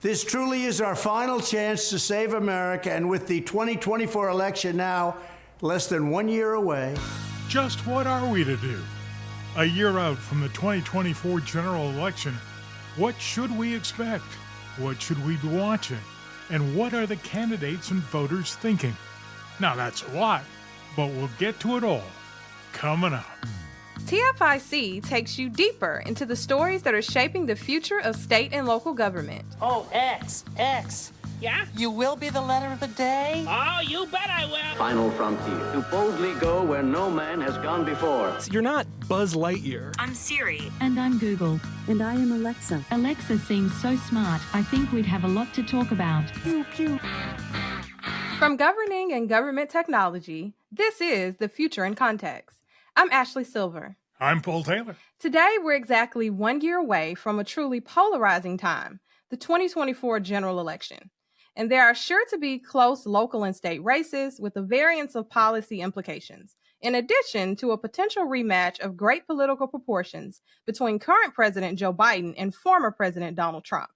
This truly is our final chance to save America, and with the 2024 election now less than 1 year away. Just what are we to do? A year out from the 2024 general election, what should we expect? What should we be watching? And what are the candidates and voters thinking? Now that's a lot, but we'll get to it all coming up. TFIC takes you deeper into the stories that are shaping the future of state and local government. Oh, X. Yeah? You will be the letter of the day? Oh, you bet I will. Final frontier. To boldly go where no man has gone before. You're not Buzz Lightyear. I'm Siri. And I'm Google. And I am Alexa. Alexa seems so smart. I think we'd have a lot to talk about. Pew, pew. From governing and government technology, this is The Future in Context. I'm Ashley Silver. I'm Paul Taylor. Today, we're exactly 1 year away from a truly polarizing time, the 2024 general election. And there are sure to be close local and state races with a variance of policy implications, in addition to a potential rematch of great political proportions between current President Joe Biden and former President Donald Trump.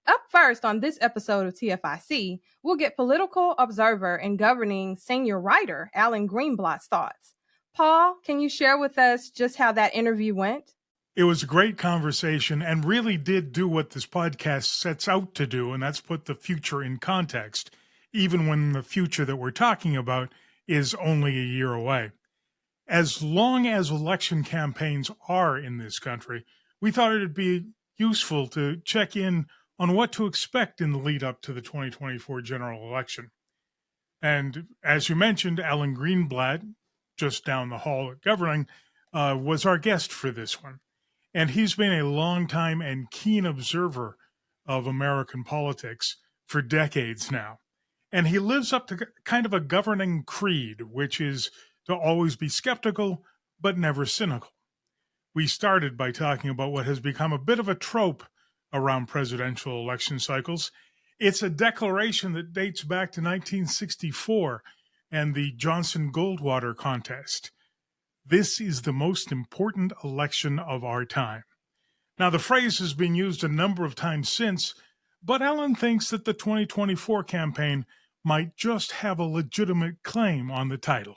Up first on this episode of TFIC, we'll get political observer and governing senior writer Alan Greenblatt's thoughts. Paul, can you share with us just how that interview went? It was a great conversation and really did do what this podcast sets out to do, and that's put the future in context, even when the future that we're talking about is only a year away. As long as election campaigns are in this country, we thought it'd be useful to check in on what to expect in the lead up to the 2024 general election. And as you mentioned, Alan Greenblatt, just down the hall at Governing, was our guest for this one. And he's been a longtime and keen observer of American politics for decades now. And he lives up to kind of a governing creed, which is to always be skeptical, but never cynical. We started by talking about what has become a bit of a trope around presidential election cycles. It's a declaration that dates back to 1964 and the Johnson-Goldwater contest. This is the most important election of our time. Now, the phrase has been used a number of times since, but Alan thinks that the 2024 campaign might just have a legitimate claim on the title.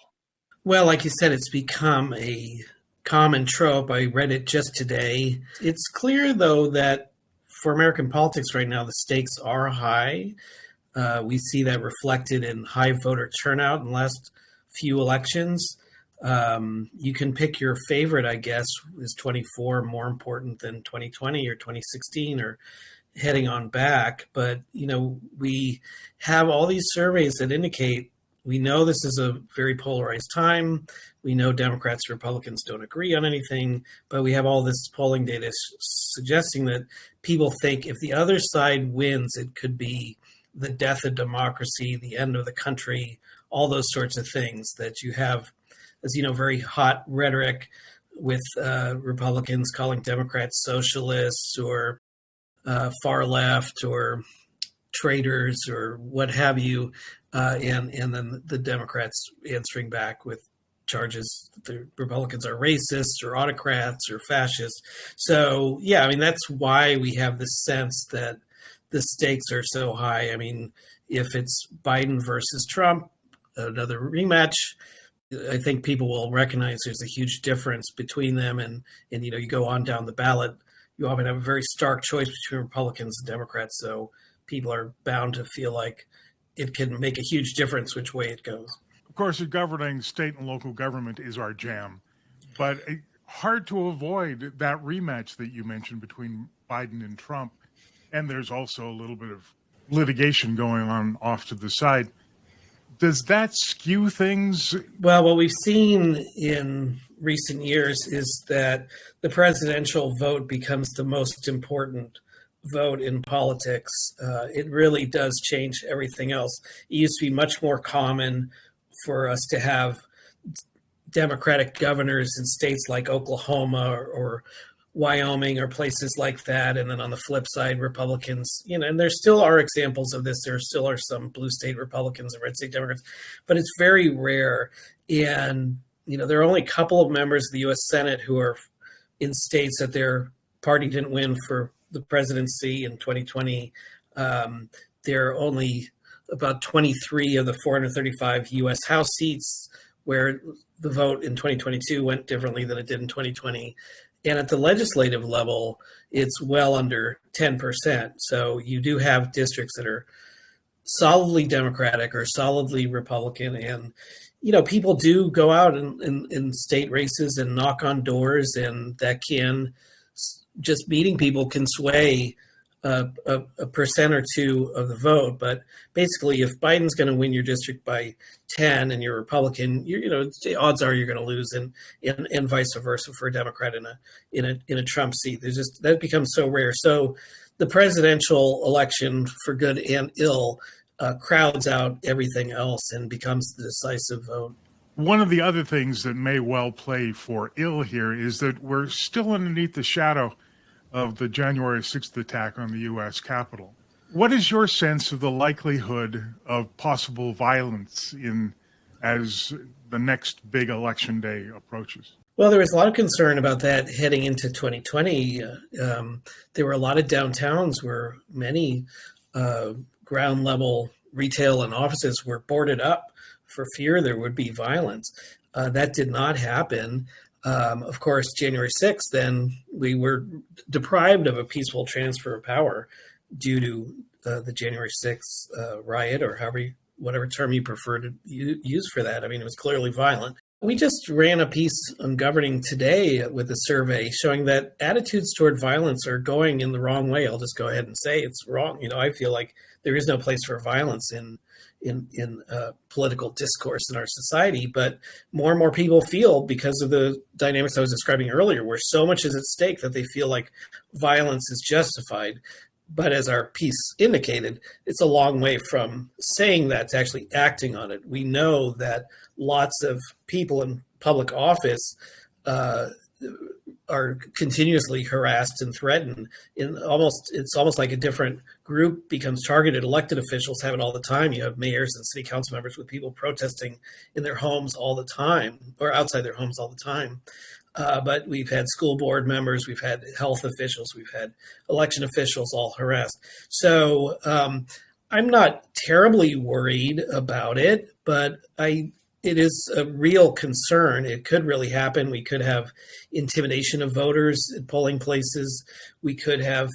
Well, like you said, it's become a common trope. I read it just today. It's clear, though, that for American politics right now, the stakes are high. We see that reflected in high voter turnout in the last few elections. You can pick your favorite, I guess. Is 24 more important than 2020 or 2016 or heading on back? But, we have all these surveys that indicate we know this is a very polarized time. We know Democrats and Republicans don't agree on anything, but we have all this polling data suggesting that people think if the other side wins, it could be the death of democracy, the end of the country, all those sorts of things that you have, as you know, very hot rhetoric with Republicans calling Democrats socialists or far left or traitors or what have you, and then the Democrats answering back with charges that the Republicans are racists or autocrats or fascists. So, yeah, that's why we have this sense that the stakes are so high. If it's Biden versus Trump, another rematch, I think people will recognize there's a huge difference between them. And you go on down the ballot, you often have a very stark choice between Republicans and Democrats. So people are bound to feel like it can make a huge difference which way it goes. Of course, governing state and local government is our jam, but hard to avoid that rematch that you mentioned between Biden and Trump. And there's also a little bit of litigation going on off to the side. Does that skew things? Well, what we've seen in recent years is that the presidential vote becomes the most important vote in politics. It really does change everything else. It used to be much more common for us to have Democratic governors in states like Oklahoma or Wyoming or places like that. And then on the flip side, Republicans, and there still are examples of this. There still are some blue state Republicans and red state Democrats, but it's very rare. And, there are only a couple of members of the U.S. Senate who are in states that their party didn't win for the presidency in 2020. There are only about 23 of the 435 U.S. House seats where the vote in 2022 went differently than it did in 2020. And at the legislative level, it's well under 10%. So you do have districts that are solidly Democratic or solidly Republican. And, people do go out in state races and knock on doors, and that can, just meeting people can sway a percent or two of the vote. But basically, if Biden's going to win your district by 10 and you're a Republican, the odds are you're going to lose, and vice versa for a Democrat in a Trump seat. That becomes so rare. So the presidential election, for good and ill, crowds out everything else and becomes the decisive vote. One of the other things that may well play for ill here is that we're still underneath the shadow of the January 6th attack on the U.S. Capitol. What is your sense of the likelihood of possible violence as the next big election day approaches? Well, there was a lot of concern about that heading into 2020. There were a lot of downtowns where many ground level retail and offices were boarded up for fear there would be violence. That did not happen. Of course, January 6th, then we were deprived of a peaceful transfer of power due to the January 6th riot, or whatever term you prefer to use for that. I mean, it was clearly violent. We just ran a piece on governing today with a survey showing that attitudes toward violence are going in the wrong way. I'll just go ahead and say it's wrong. I feel like there is no place for violence in political discourse in our society, but more and more people feel, because of the dynamics I was describing earlier, where so much is at stake, that they feel like violence is justified. But as our piece indicated, it's a long way from saying that to actually acting on it. We know that lots of people in public office are continuously harassed and threatened. It's almost like a different group becomes targeted. Elected officials have it all the time. You have mayors and city council members with people protesting in their homes all the time, or outside their homes all the time. But we've had school board members, we've had health officials, we've had election officials all harassed. So I'm not terribly worried about it, but it is a real concern. It could really happen. We could have intimidation of voters at polling places. We could have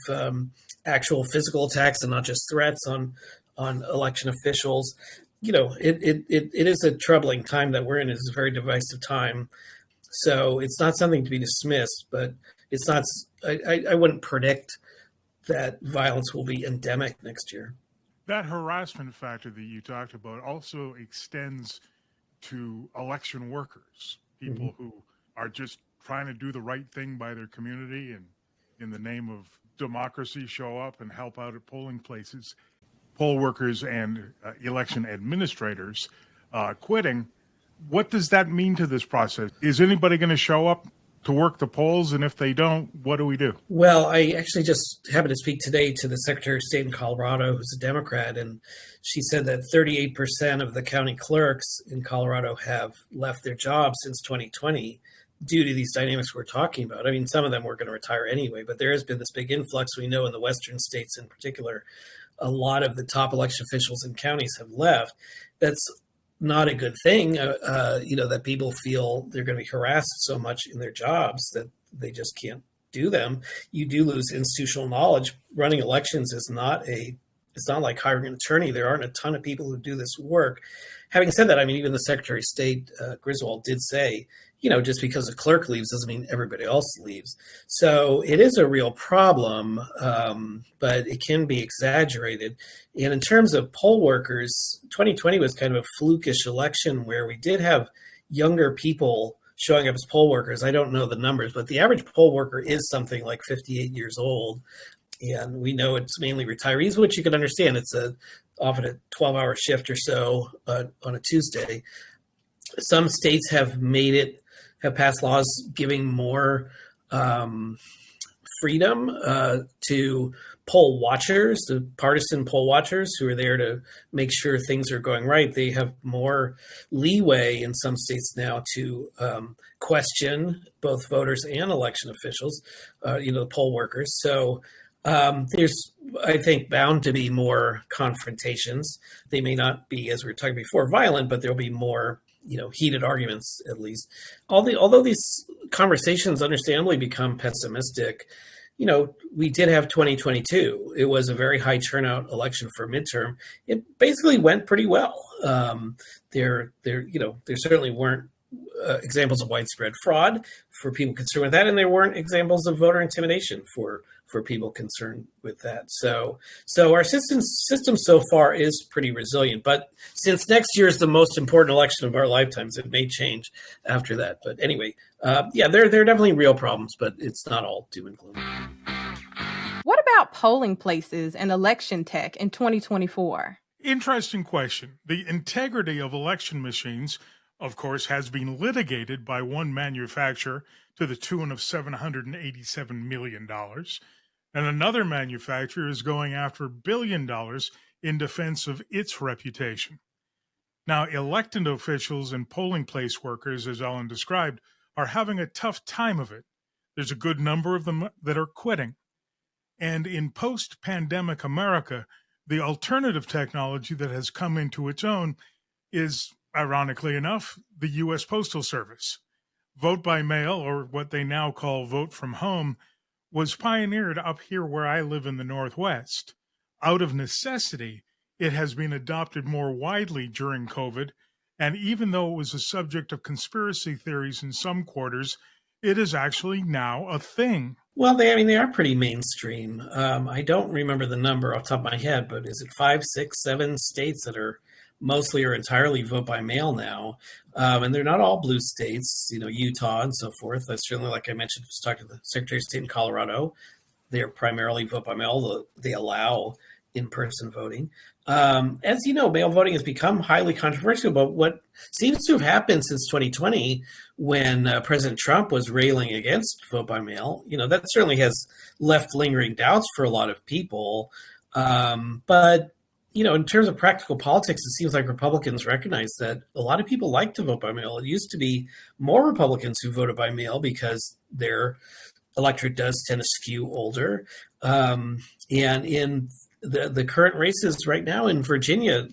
actual physical attacks and not just threats on election officials. It is a troubling time that we're in. It's a very divisive time. So it's not something to be dismissed, but it's not. I wouldn't predict that violence will be endemic next year. That harassment factor that you talked about also extends to election workers, people who are just trying to do the right thing by their community and in the name of democracy show up and help out at polling places. Poll workers and election administrators quitting. What does that mean to this process? Is anybody going to show up to work the polls? And if they don't, what do we do? Well, I actually just happened to speak today to the Secretary of State in Colorado, who's a Democrat, and she said that 38% of the county clerks in Colorado have left their jobs since 2020 due to these dynamics we're talking about. I mean, some of them were going to retire anyway, but there has been this big influx. We know in the western states in particular, a lot of the top election officials in counties have left. That's not a good thing, that people feel they're going to be harassed so much in their jobs that they just can't do them. You do lose institutional knowledge. Running elections is it's not like hiring an attorney. There aren't a ton of people who do this work. Having said that, I mean, even the Secretary of State, Griswold, did say, just because a clerk leaves doesn't mean everybody else leaves. So it is a real problem, but it can be exaggerated. And in terms of poll workers, 2020 was kind of a flukish election where we did have younger people showing up as poll workers. I don't know the numbers, but the average poll worker is something like 58 years old. And we know it's mainly retirees, which you can understand. It's often a 12-hour shift or so on a Tuesday. Some states have passed laws giving more freedom to poll watchers, the partisan poll watchers who are there to make sure things are going right. They have more leeway in some states now to question both voters and election officials, the poll workers. So there's I think, bound to be more confrontations. They may not be, as we were talking before, violent, but there'll be more, heated arguments at least. Although these conversations understandably become pessimistic, we did have 2022. It was a very high turnout election for midterm. It basically went pretty well. There certainly weren't examples of widespread fraud for people concerned with that, and there weren't examples of voter intimidation for people concerned with that. So our system so far is pretty resilient. But since next year is the most important election of our lifetimes, it may change after that. But anyway, there are definitely real problems, but it's not all doom and gloom. What about polling places and election tech in 2024? Interesting question. The integrity of election machines, of course, has been litigated by one manufacturer to the tune of $787 million. And another manufacturer is going after $1 billion in defense of its reputation. Now, elected officials and polling place workers, as Ellen described, are having a tough time of it. There's a good number of them that are quitting. And in post-pandemic America, the alternative technology that has come into its own is, ironically enough, the U.S. Postal Service. Vote by mail, or what they now call vote from home, was pioneered up here where I live in the Northwest. Out of necessity, it has been adopted more widely during COVID, and even though it was a subject of conspiracy theories in some quarters, it is actually now a thing. Well, they are pretty mainstream. I don't remember the number off the top of my head, but is it 5, 6, 7 states that are mostly or entirely vote by mail now? And they're not all blue states, Utah and so forth. That's certainly, like I mentioned, I was talking to the Secretary of State in Colorado. They're primarily vote by mail. They allow in-person voting. As you know, mail voting has become highly controversial, but what seems to have happened since 2020, when President Trump was railing against vote by mail, that certainly has left lingering doubts for a lot of people. But in terms of practical politics, it seems like Republicans recognize that a lot of people like to vote by mail. It used to be more Republicans who voted by mail because their electorate does tend to skew older. And in the current races right now in Virginia,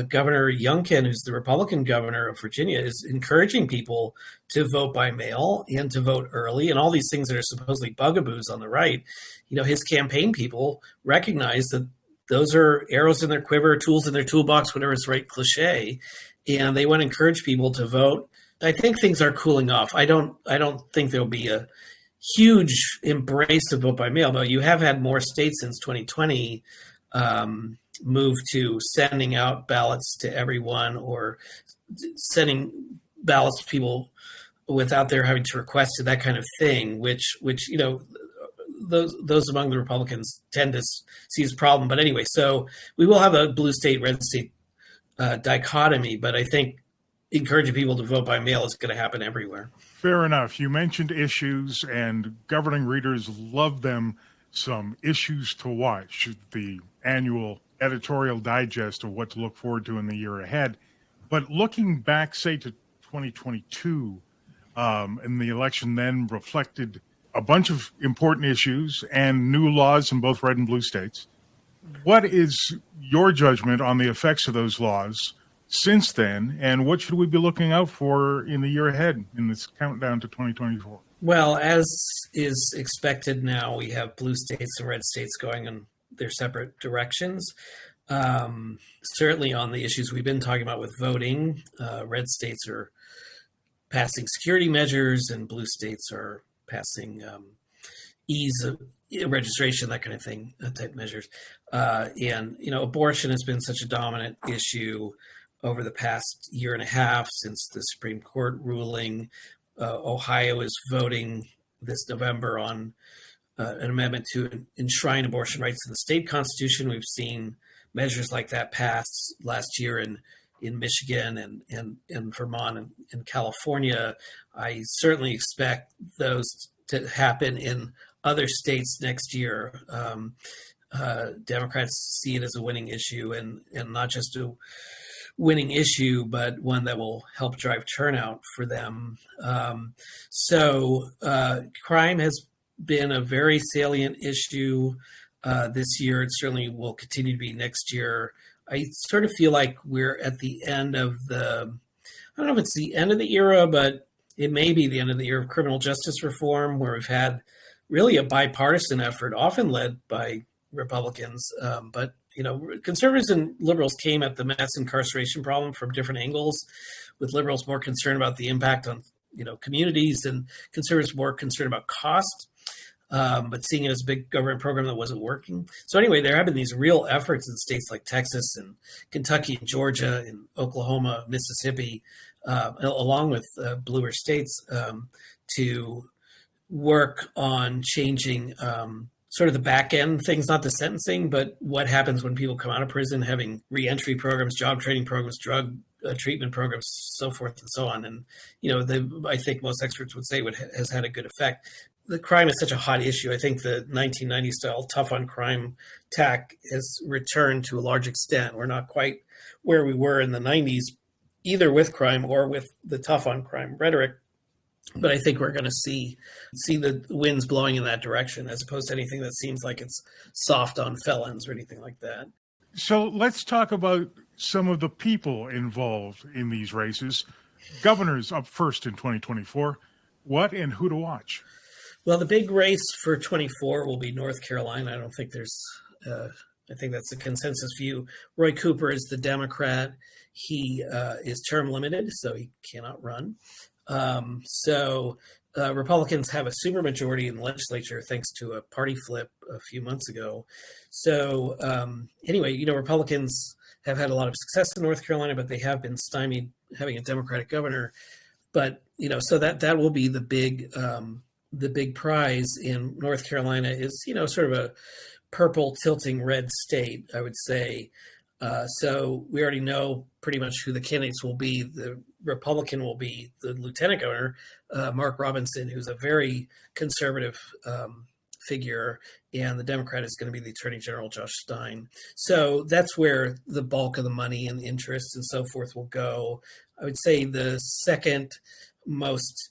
Governor Youngkin, who's the Republican governor of Virginia, is encouraging people to vote by mail and to vote early, and all these things that are supposedly bugaboos on the right. His campaign people recognize that those are arrows in their quiver, tools in their toolbox, whatever is right cliche, and they want to encourage people to vote. I think things are cooling off. I don't think there'll be a huge embrace of vote by mail, but you have had more states since 2020 move to sending out ballots to everyone, or sending ballots to people without their having to request it, that kind of thing, which those among the Republicans tend to see as a problem. But anyway, so we will have a blue state, red state dichotomy, but I think encouraging people to vote by mail is going to happen everywhere. Fair enough. You mentioned issues, and governing readers love them some issues to watch. The annual editorial digest of what to look forward to in the year ahead. But looking back, say, to 2022, and the election then reflected a bunch of important issues and new laws in both red and blue states. What is your judgment on the effects of those laws since then, and what should we be looking out for in the year ahead in this countdown to 2024? Well, as is expected now, we have blue states and red states going in their separate directions. Certainly on the issues we've been talking about with voting, red states are passing security measures and blue states are passing ease of registration, that kind of thing, type measures. And abortion has been such a dominant issue over the past year and a half since the Supreme Court ruling. Ohio is voting this November on an amendment to enshrine abortion rights in the state constitution. We've seen measures like that passed last year in Michigan and Vermont and California. I certainly expect those to happen in other states next year. Democrats see it as a winning issue, and not just a winning issue, but one that will help drive turnout for them. So crime has been a very salient issue. this year. It certainly will continue to be next year. I sort of feel like we're at the end of I don't know if it's the end of the era, but it may be the end of the era of criminal justice reform, where we've had really a bipartisan effort, often led by Republicans. But, conservatives and liberals came at the mass incarceration problem from different angles, with liberals more concerned about the impact on, communities, and conservatives more concerned about cost. But seeing it as a big government program that wasn't working. So anyway, there have been these real efforts in states like Texas and Kentucky and Georgia and Oklahoma, Mississippi, along with bluer states, to work on changing sort of the back end things, not the sentencing, but what happens when people come out of prison, having reentry programs, job training programs, drug treatment programs, so forth and so on. And, I think most experts would say has had a good effect. The crime is such a hot issue. I think the 1990s style tough on crime tack has returned to a large extent. We're not quite where we were in the 90s, either with crime or with the tough on crime rhetoric. But I think we're going to see the winds blowing in that direction, as opposed to anything that seems like it's soft on felons or anything like that. So let's talk about some of the people involved in these races. Governor's up first in 2024. What and who to watch? Well, the big race for 24 will be North Carolina. I don't think I think that's a consensus view. Roy Cooper is the Democrat. He is term limited, so he cannot run. Republicans have a supermajority in the legislature thanks to a party flip a few months ago. So anyway, Republicans have had a lot of success in North Carolina, but they have been stymied having a Democratic governor. But, so that will be the big prize in North Carolina is, sort of a purple tilting red state, I would say. So we already know pretty much who the candidates will be. The Republican will be the lieutenant governor, Mark Robinson, who's a very conservative figure, and the Democrat is going to be the Attorney General, Josh Stein. So that's where the bulk of the money and the interest and so forth will go. I would say the second most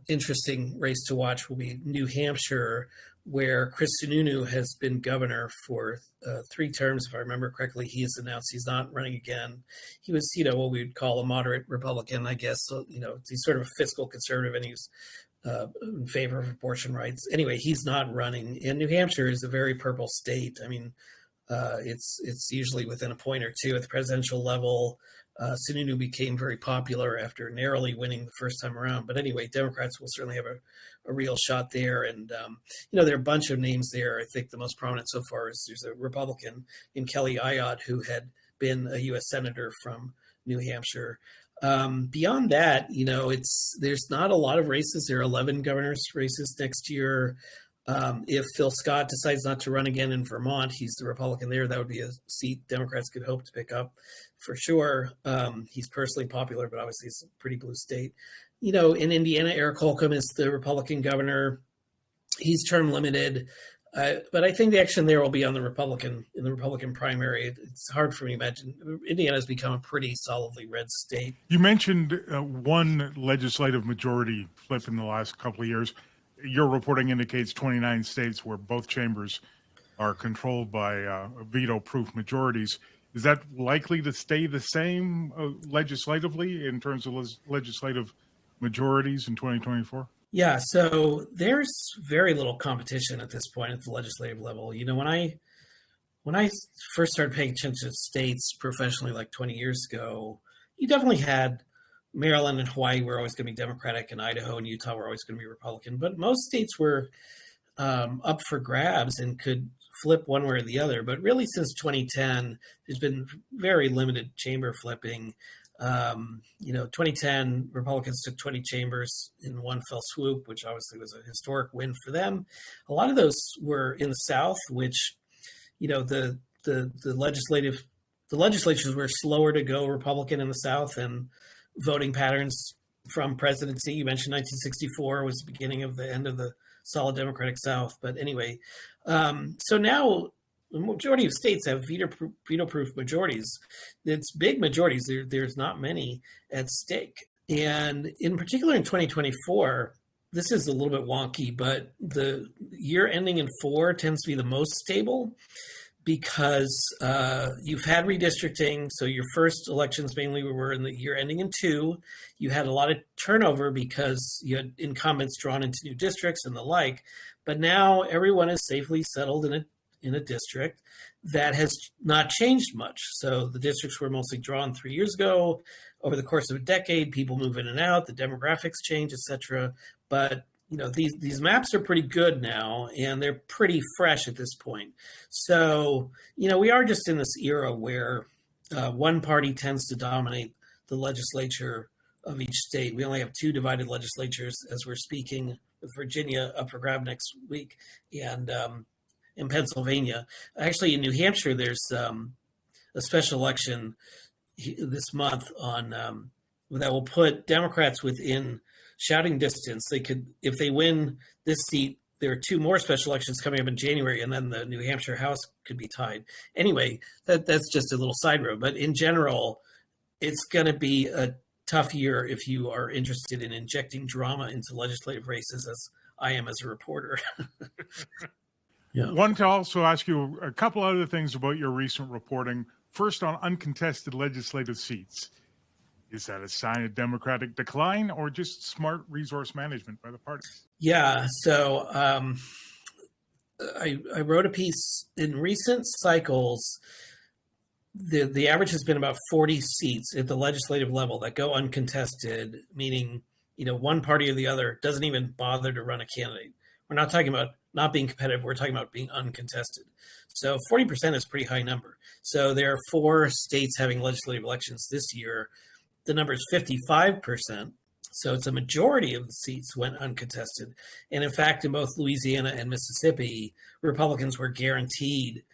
interesting race to watch will be New Hampshire, where Chris Sununu has been governor for 3 terms, if I remember correctly. He has announced he's not running again. He was, what we would call a moderate Republican, I guess. So, he's sort of a fiscal conservative, and he's in favor of abortion rights. Anyway, he's not running. And New Hampshire is a very purple state. I mean, it's usually within a point or two at the presidential level. Sununu became very popular after narrowly winning the first time around. But anyway, Democrats will certainly have a real shot there. And, there are a bunch of names there. I think the most prominent so far is there's a Republican named Kelly Ayotte, who had been a U.S. Senator from New Hampshire. Beyond that, there's not a lot of races. There are 11 governor's races next year. If Phil Scott decides not to run again in Vermont, he's the Republican there. That would be a seat Democrats could hope to pick up for sure. He's personally popular, but obviously it's a pretty blue state. In Indiana, Eric Holcomb is the Republican governor. He's term limited. But I think the action there will be on in the Republican primary. It's hard for me to imagine. Indiana has become a pretty solidly red state. You mentioned one legislative majority flip in the last couple of years. Your reporting indicates 29 states where both chambers are controlled by veto-proof majorities. Is that likely to stay the same legislatively in terms of legislative majorities in 2024? Yeah, so there's very little competition at this point at the legislative level. When I first started paying attention to states professionally like 20 years ago, you definitely had Maryland and Hawaii were always going to be Democratic, and Idaho and Utah were always going to be Republican. But most states were up for grabs and could flip one way or the other. But really, since 2010, there's been very limited chamber flipping. 2010, Republicans took 20 chambers in one fell swoop, which obviously was a historic win for them. A lot of those were in the South, which, the legislatures were slower to go Republican in the South, and voting patterns from presidency. You mentioned 1964 was the beginning of the end of the solid Democratic South. But anyway, so now the majority of states have veto-proof majorities. It's big majorities. There's not many at stake. And in particular in 2024, this is a little bit wonky, but the year ending in 4 tends to be the most stable because you've had redistricting. So your first elections mainly were in the year ending in 2. You had a lot of turnover because you had incumbents drawn into new districts and the like. But now everyone is safely settled in a district. That has not changed much. So the districts were mostly drawn 3 years ago. Over the course of a decade, people move in and out, the demographics change, et cetera. But these maps are pretty good now, and they're pretty fresh at this point. So, we are just in this era where one party tends to dominate the legislature of each state. We only have 2 divided legislatures as we're speaking, with Virginia up for grab next week, and in Pennsylvania. Actually, in New Hampshire, there's a special election this month on that will put Democrats within shouting distance. They could, if they win this seat, there are 2 more special elections coming up in January, and then the New Hampshire House could be tied. Anyway, that's just a little side road. But in general, it's going to be a tough year if you are interested in injecting drama into legislative races, as I am as a reporter. Yeah. Wanted to also ask you a couple other things about your recent reporting. First, on uncontested legislative seats. Is that a sign of Democratic decline or just smart resource management by the parties? Yeah, so I wrote a piece in recent cycles. The average has been about 40 seats at the legislative level that go uncontested, meaning one party or the other doesn't even bother to run a candidate. We're not talking about not being competitive. We're talking about being uncontested. So 40% is a pretty high number. So there are 4 states having legislative elections this year. The number is 55%. So it's a majority of the seats went uncontested. And in fact, in both Louisiana and Mississippi, Republicans were guaranteed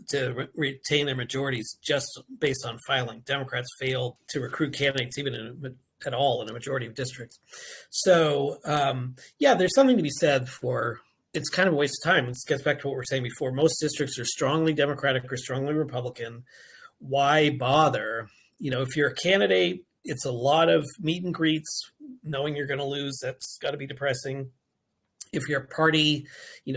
to retain their majorities just based on filing. Democrats failed to recruit candidates even at all in a majority of districts. So, there's something to be said for it's kind of a waste of time. It gets back to what we were saying before. Most districts are strongly Democratic or strongly Republican. Why bother? If you're a candidate, it's a lot of meet and greets, knowing you're going to lose. That's got to be depressing. If you're a party,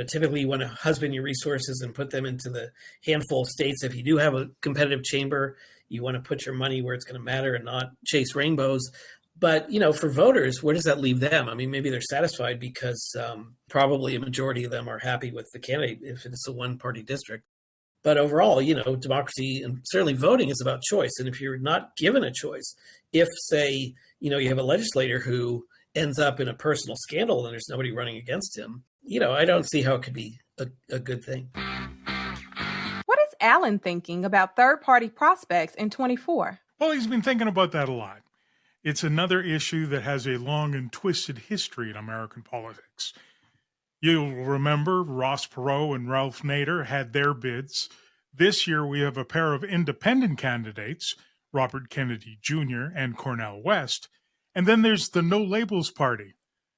typically you want to husband your resources and put them into the handful of states. If you do have a competitive chamber, you want to put your money where it's going to matter and not chase rainbows. But, for voters, where does that leave them? I mean, maybe they're satisfied because probably a majority of them are happy with the candidate if it's a one-party district. But overall, democracy and certainly voting is about choice. And if you're not given a choice, if, say, you have a legislator who ends up in a personal scandal and there's nobody running against him, I don't see how it could be a good thing. What is Alan thinking about third-party prospects in 24? Well, he's been thinking about that a lot. It's another issue that has a long and twisted history in American politics. You'll remember Ross Perot and Ralph Nader had their bids. This year, we have a pair of independent candidates, Robert Kennedy Jr. and Cornel West. And then there's the No Labels Party.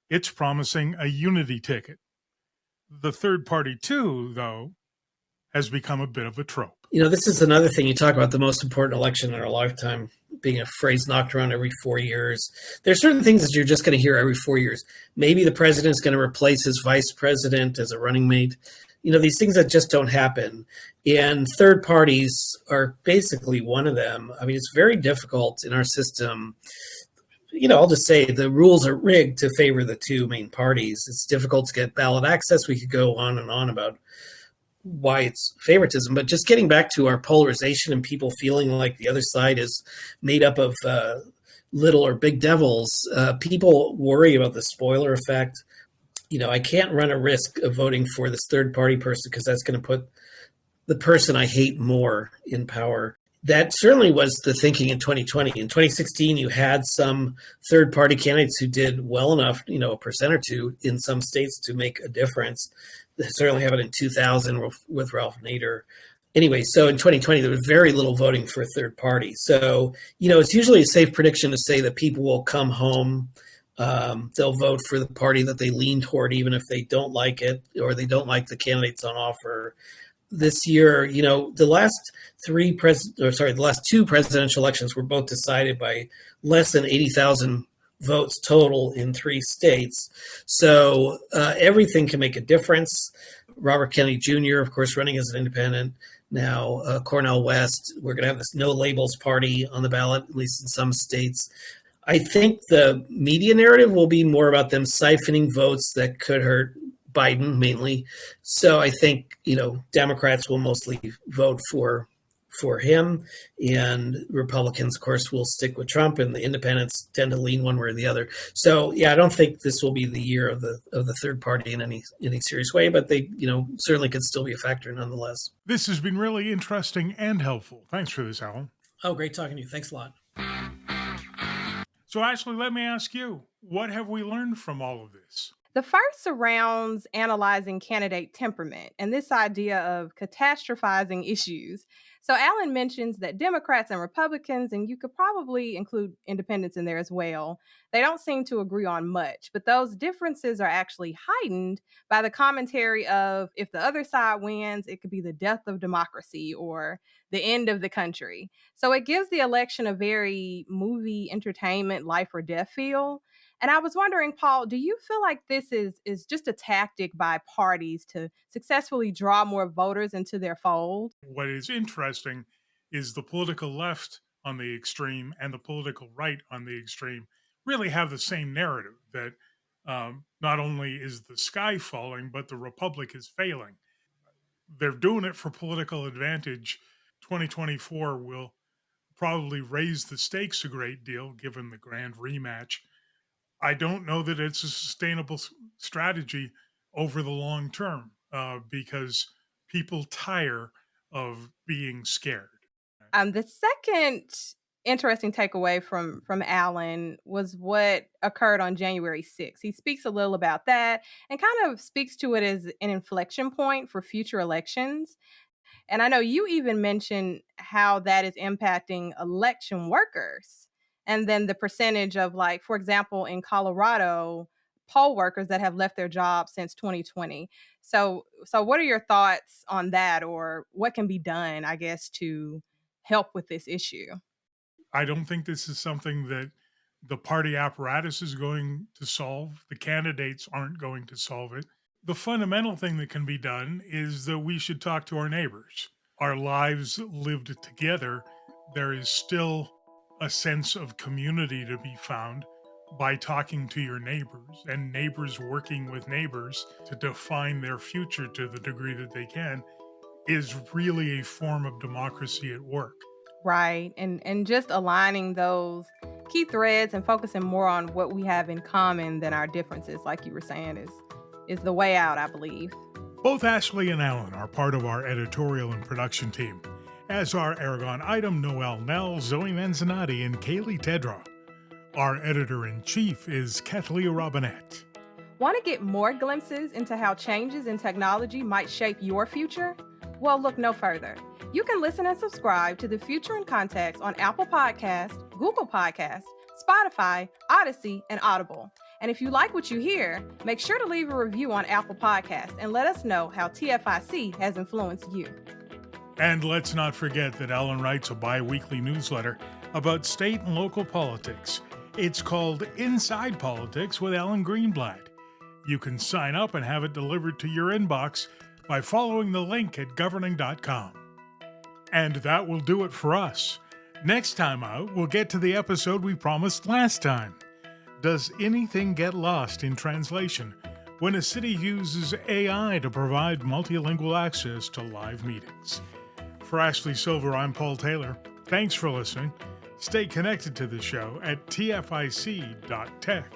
It's promising a unity ticket. The third party, too, though, has become a bit of a trope. This is another thing. You talk about the most important election in our lifetime being a phrase knocked around every 4 years. There's certain things that you're just going to hear every 4 years. Maybe the president's going to replace his vice president as a running mate. These things that just don't happen. And third parties are basically one of them. I mean, it's very difficult in our system. I'll just say the rules are rigged to favor the 2 main parties. It's difficult to get ballot access. We could go on and on about why it's favoritism, but just getting back to our polarization and people feeling like the other side is made up of little or big devils, people worry about the spoiler effect. I can't run a risk of voting for this third party person because that's going to put the person I hate more in power. That certainly was the thinking in 2020. In 2016, you had some third party candidates who did well enough, a percent or 2 in some states to make a difference. They certainly have it in 2000 with Ralph Nader. Anyway, so in 2020, there was very little voting for a third party. So, it's usually a safe prediction to say that people will come home. They'll vote for the party that they lean toward, even if they don't like it or they don't like the candidates on offer. This year, the last 2 presidential elections were both decided by less than 80,000 votes total in 3 states. So everything can make a difference. Robert Kennedy Jr., of course, running as an independent. Now, Cornel West, we're going to have this no labels party on the ballot, at least in some states. I think the media narrative will be more about them siphoning votes that could hurt Biden mainly. So I think, Democrats will mostly vote for him, and Republicans, of course, will stick with Trump, and the independents tend to lean one way or the other. So, yeah, I don't think this will be the year of the third party in any serious way, but they, certainly could still be a factor nonetheless. This has been really interesting and helpful. Thanks for this, Alan. Oh, great talking to you. Thanks a lot. So, Ashley, let me ask you, what have we learned from all of this? The first surrounds analyzing candidate temperament and this idea of catastrophizing issues. So Alan mentions that Democrats and Republicans, and you could probably include independents in there as well, they don't seem to agree on much, but those differences are actually heightened by the commentary of if the other side wins, it could be the death of democracy or the end of the country. So it gives the election a very movie entertainment, life or death feel. And I was wondering, Paul, do you feel like this is just a tactic by parties to successfully draw more voters into their fold? What is interesting is the political left on the extreme and the political right on the extreme really have the same narrative that not only is the sky falling, but the republic is failing. They're doing it for political advantage. 2024 will probably raise the stakes a great deal given the grand rematch. I don't know that it's a sustainable strategy over the long term because people tire of being scared. The second interesting takeaway from Alan was what occurred on January 6th. He speaks a little about that and kind of speaks to it as an inflection point for future elections. And I know you even mentioned how that is impacting election workers. And then the percentage of, like, for example, in Colorado, poll workers that have left their jobs since 2020. So what are your thoughts on that, or what can be done, I guess, to help with this issue? I don't think this is something that the party apparatus is going to solve. The candidates aren't going to solve it. The fundamental thing that can be done is that we should talk to our neighbors. Our lives lived together, there is still a sense of community to be found by talking to your neighbors and neighbors working with neighbors to define their future to the degree that they can is really a form of democracy at work. Right. And just aligning those key threads and focusing more on what we have in common than our differences, like you were saying, is the way out, I believe. Both Ashley and Alan are part of our editorial and production team, as are Aragon Item, Noel Nell, Zoe Manzanati, and Kaylee Tedra. Our editor-in-chief is Kathleen Robinette. Want to get more glimpses into how changes in technology might shape your future? Well, look no further. You can listen and subscribe to The Future in Context on Apple Podcasts, Google Podcasts, Spotify, Odyssey, and Audible. And if you like what you hear, make sure to leave a review on Apple Podcasts and let us know how TFIC has influenced you. And let's not forget that Alan writes a bi-weekly newsletter about state and local politics. It's called Inside Politics with Alan Greenblatt. You can sign up and have it delivered to your inbox by following the link at governing.com. And that will do it for us. Next time out, we'll get to the episode we promised last time. Does anything get lost in translation when a city uses AI to provide multilingual access to live meetings? For Ashley Silver, I'm Paul Taylor. Thanks for listening. Stay connected to the show at tfic.tech.